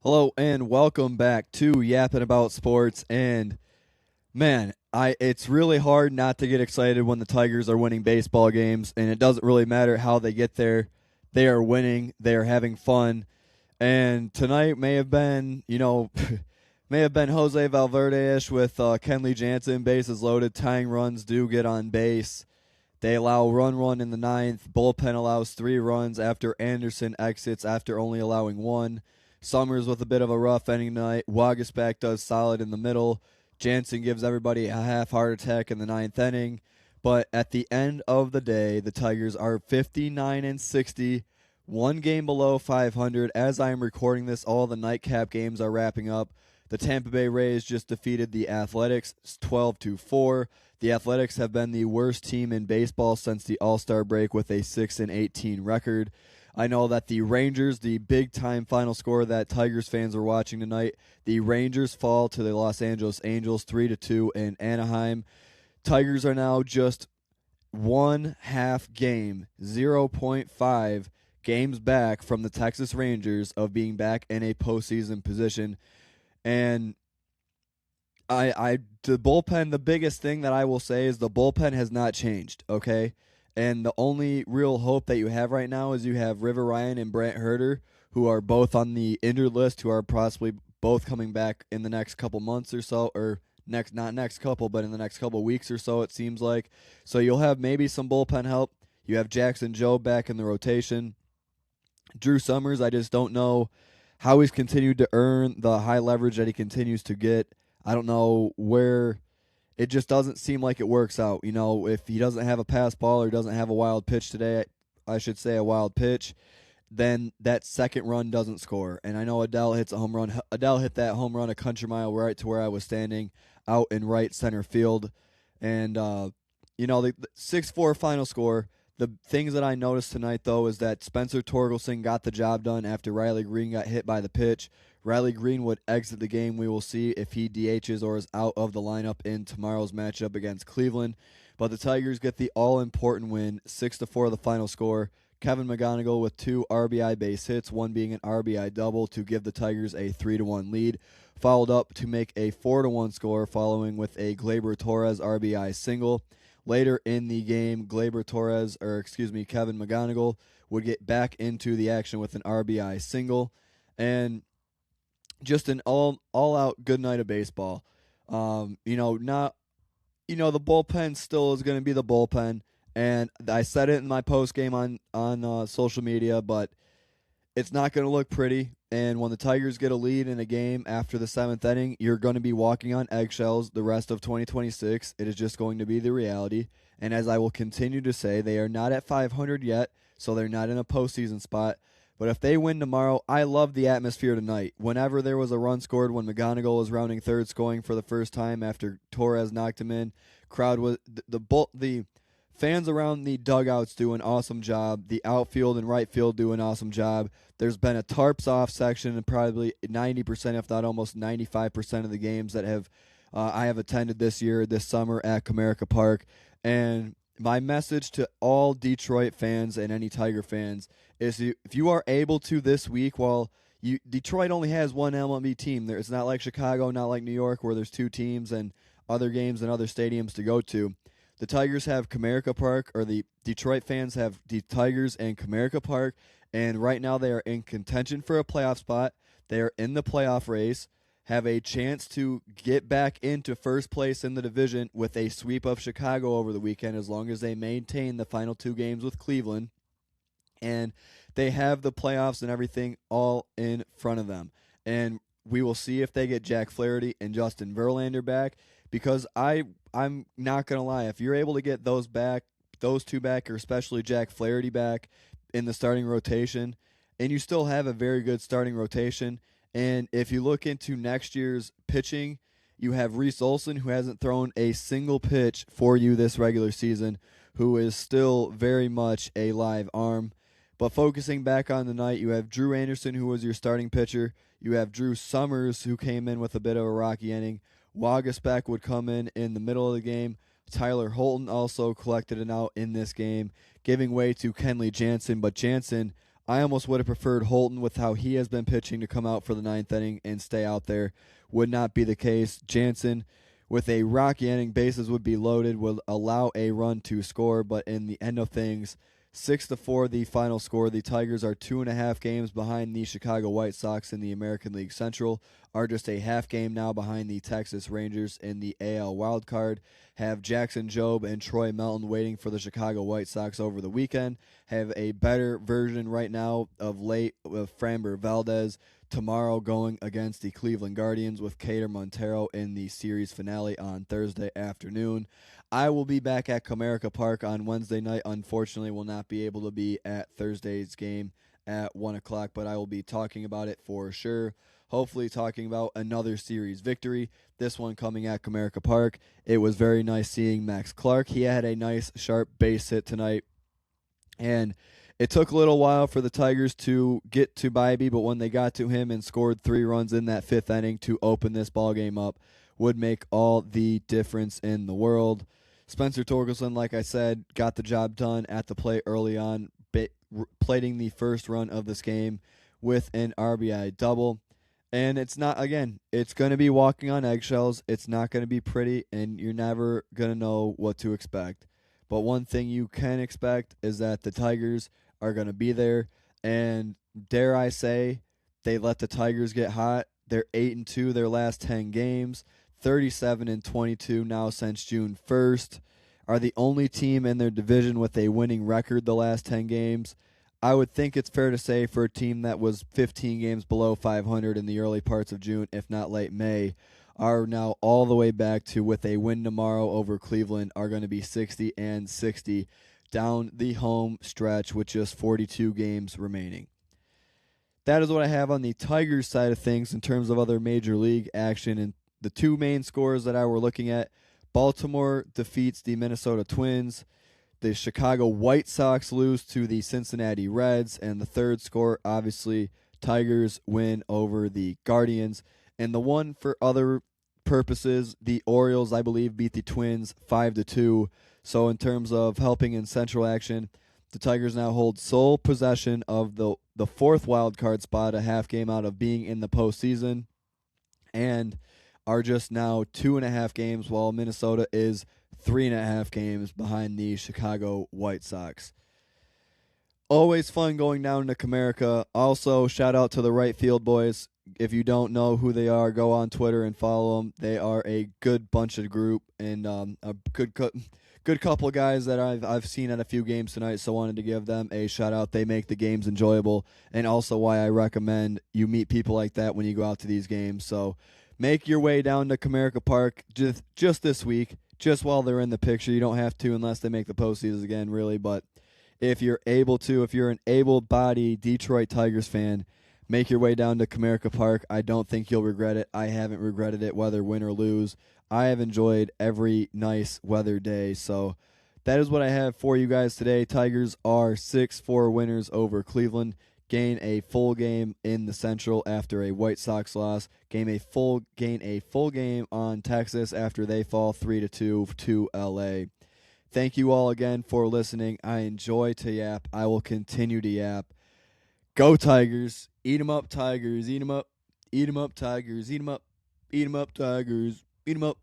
Hello and welcome back to Yapping About Sports. And man, it's really hard not to get excited when the Tigers are winning baseball games, and it doesn't really matter how they get there. They are winning, they are having fun. And tonight may have been, may have been Jose Valverde-ish with Kenley Jansen, bases loaded, tying runs do get on base. They allow run in the ninth. Bullpen allows 3 runs after Anderson exits after only allowing 1. Summers with a bit of a rough ending tonight. Wagasback does solid in the middle. Jansen gives everybody a half heart attack in the ninth inning. But at the end of the day, the Tigers are 59-60, one game below 500. As I am recording this, all the nightcap games are wrapping up. The Tampa Bay Rays just defeated the Athletics 12-4. The Athletics have been the worst team in baseball since the All-Star break with a 6-18 record. I know that the Rangers, the big-time final score that Tigers fans were watching tonight, the Rangers fall to the Los Angeles Angels 3-2 in Anaheim. Tigers are now just one half game, 0.5 games back from the Texas Rangers of being back in a postseason position. And the bullpen, the biggest thing that I will say is the bullpen has not changed, okay? And the only real hope that you have right now is you have River Ryan and Brant Herter, who are both on the injured list, who are possibly both coming back in the next couple months or so, or not next couple, but in the next couple weeks or so, it seems like. So you'll have maybe some bullpen help. You have Jackson Joe back in the rotation. Drew Summers, I just don't know how he's continued to earn the high leverage that he continues to get. I don't know where it just doesn't seem like it works out. You know, if he doesn't have a pass ball or doesn't have a wild pitch today, I should say a wild pitch, then that second run doesn't score. And I know Adele hits a home run. Adele hit that home run a country mile right to where I was standing out in right center field. And, the 6-4 final score. The things that I noticed tonight, though, is that Spencer Torkelson got the job done after Riley Green got hit by the pitch. Riley Green would exit the game. We will see if he DHs or is out of the lineup in tomorrow's matchup against Cleveland. But the Tigers get the all-important win, 6-4 the final score. Kevin McGonigal with 2 RBI base hits, one being an RBI double to give the Tigers a 3-1 lead. Followed up to make a 4-1 score following with a Gleyber Torres RBI single. Later in the game, Kevin McGonigal would get back into the action with an RBI single. And just an all-out good night of baseball. The bullpen still is going to be the bullpen. And I said it in my post game on social media, but it's not going to look pretty. And when the Tigers get a lead in a game after the 7th inning, you're going to be walking on eggshells the rest of 2026. It is just going to be the reality. And as I will continue to say, they are not at 500 yet, so they're not in a postseason spot. But if they win tomorrow, I love the atmosphere tonight. Whenever there was a run scored, when McGonigal was rounding third, scoring for the first time after Torres knocked him in, crowd was the fans around the dugouts do an awesome job. The outfield and right field do an awesome job. There's been a tarps off section in probably 90%, if not almost 95% of the games that I have attended this summer at Comerica Park. And my message to all Detroit fans and any Tiger fans is if you are able to this week, Detroit only has one MLB team. It's not like Chicago, not like New York, where there's 2 teams and other games and other stadiums to go to. The Tigers have Comerica Park, or the Detroit fans have the Tigers and Comerica Park, and right now they are in contention for a playoff spot. They are in the playoff race, have a chance to get back into first place in the division with a sweep of Chicago over the weekend as long as they maintain the final 2 games with Cleveland. And they have the playoffs and everything all in front of them. And we will see if they get Jack Flaherty and Justin Verlander back, because I'm not going to lie. If you're able to get those 2 back, or especially Jack Flaherty back in the starting rotation, and you still have a very good starting rotation, and if you look into next year's pitching, you have Reese Olson, who hasn't thrown a single pitch for you this regular season, who is still very much a live arm. But focusing back on the night, you have Drew Anderson, who was your starting pitcher. You have Drew Summers, who came in with a bit of a rocky inning. Wagasback would come in the middle of the game. Tyler Holton also collected an out in this game, giving way to Kenley Jansen. But Jansen I almost would have preferred Holton with how he has been pitching to come out for the ninth inning and stay out there. Would not be the case. Jansen, with a rocky inning, bases would be loaded, would allow a run to score, but in the end of things, 6-4 the final score. The Tigers are 2.5 games behind the Chicago White Sox in the American League Central, are just a half game now behind the Texas Rangers in the AL wildcard, have Jackson Jobe and Troy Melton waiting for the Chicago White Sox over the weekend, have a better version right now of late with Framber Valdez tomorrow going against the Cleveland Guardians with Cater Montero in the series finale on Thursday afternoon. I will be back at Comerica Park on Wednesday night. Unfortunately, will not be able to be at Thursday's game at 1 o'clock, but I will be talking about it for sure. Hopefully talking about another series victory, this one coming at Comerica Park. It was very nice seeing Max Clark. He had a nice, sharp base hit tonight, and it took a little while for the Tigers to get to Bybee, but when they got to him and scored 3 runs in that 5th inning to open this ball game up, would make all the difference in the world. Spencer Torkelson, like I said, got the job done at the plate early on, plating the first run of this game with an RBI double. And it's not, again, it's going to be walking on eggshells. It's not going to be pretty, and you're never going to know what to expect. But one thing you can expect is that the Tigers are going to be there. And dare I say, they let the Tigers get hot. They're 8-2 their last 10 games, 37-22 now since June 1st. Are the only team in their division with a winning record the last 10 games. I would think it's fair to say for a team that was 15 games below 500 in the early parts of June, if not late May, are now all the way back to, with a win tomorrow over Cleveland, are going to be 60-60 down the home stretch with just 42 games remaining. That is what I have on the Tigers side of things in terms of other major league action. And the two main scores that I were looking at, Baltimore defeats the Minnesota Twins. The Chicago White Sox lose to the Cincinnati Reds. And the third score, obviously, Tigers win over the Guardians. And the one for other purposes, the Orioles, I believe, beat the Twins 5-2. So in terms of helping in Central action, the Tigers now hold sole possession of the fourth wild card spot, a half game out of being in the postseason, and are just now 2.5 games, while Minnesota is 3.5 games behind the Chicago White Sox. Always fun going down to Comerica. Also, shout out to the right field boys. If you don't know who they are, go on Twitter and follow them. They are a good bunch of group and a good couple of guys that I've seen at a few games tonight, so wanted to give them a shout out. They make the games enjoyable, and also why I recommend you meet people like that when you go out to these games. So make your way down to Comerica Park just this week, just while they're in the picture. You don't have to unless they make the postseason again, really, but if you're able to, if you're an able-bodied Detroit Tigers fan, make your way down to Comerica Park. I don't think you'll regret it. I haven't regretted it, whether win or lose. I have enjoyed every nice weather day. So that is what I have for you guys today. Tigers are 6-4 winners over Cleveland. Gain a full game in the Central after a White Sox loss. Gain a full game on Texas after they fall 3-2 to LA. Thank you all again for listening. I enjoy to yap. I will continue to yap. Go Tigers. Eat 'em up, Tigers. Eat 'em up. Eat 'em up, Tigers. Eat 'em up. Eat 'em up, Tigers. Eat 'em up.